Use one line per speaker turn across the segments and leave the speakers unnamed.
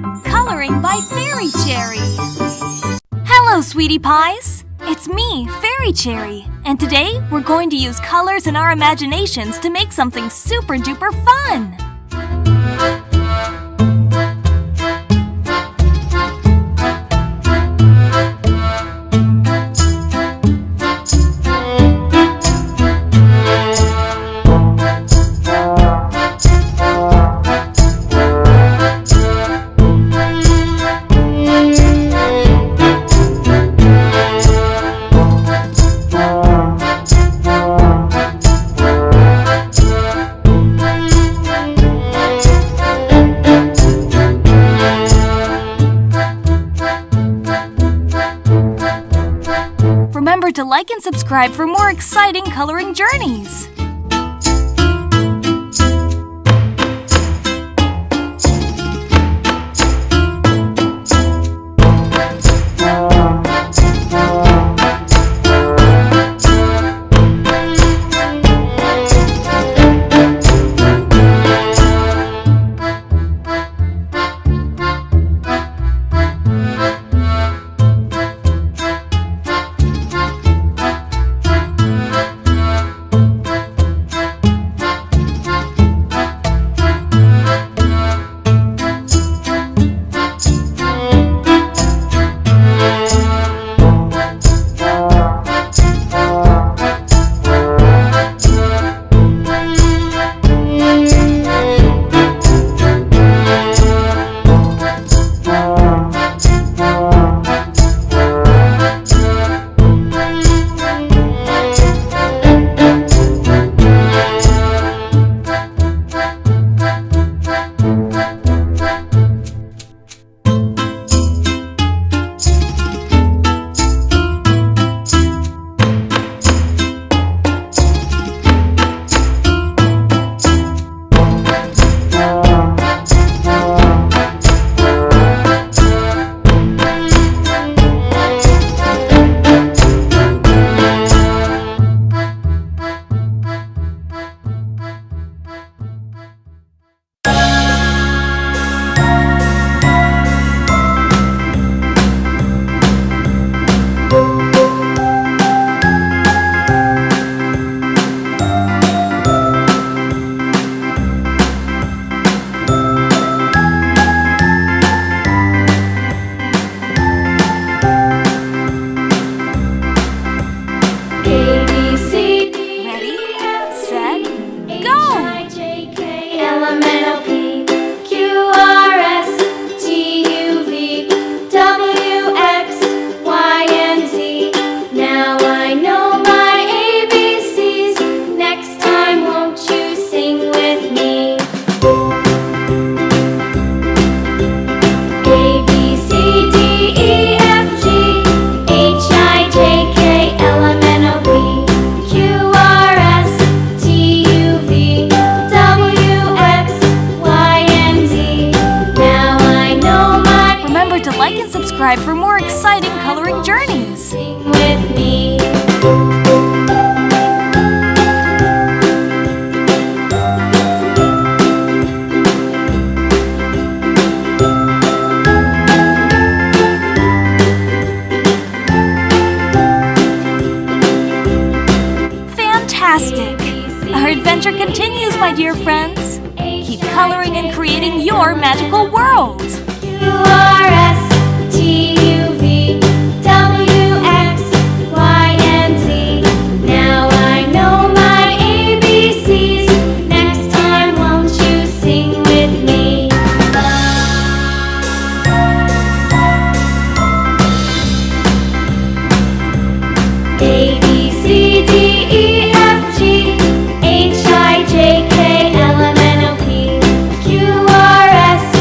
Coloring by Fairy Cherry. Hello, sweetie pies! It's me, Fairy Cherry, and today we're going to use colors in our imaginations to make something super duper fun! Remember to like and subscribe for more exciting coloring journeys! Subscribe for more exciting coloring journeys!
Sing with me.
Fantastic! Our adventure continues, my dear friends! Keep coloring and creating your magical world!
T-U-V W-X-Y-and-Z. Now I know my ABCs. Next time won't you sing with me? A-B-C-D-E-F-G H-I-J-K-L-M-N-O-P Q-R-S-T-U-V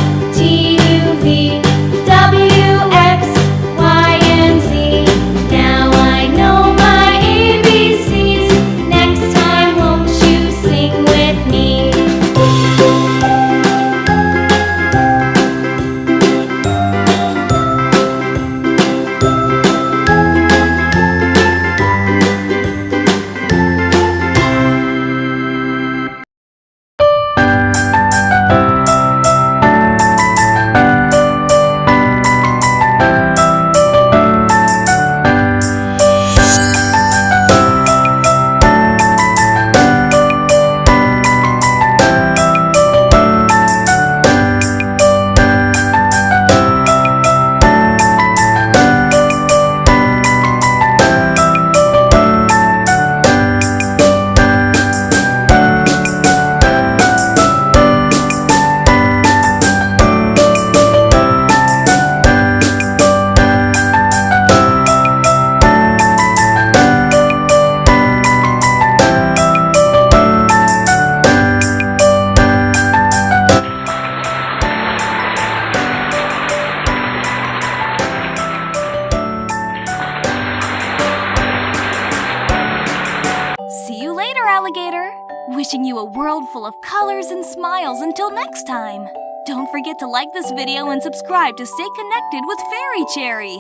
a world full of colors and smiles until next time. Don't forget to like this video and subscribe to stay connected with Fairy Cherry.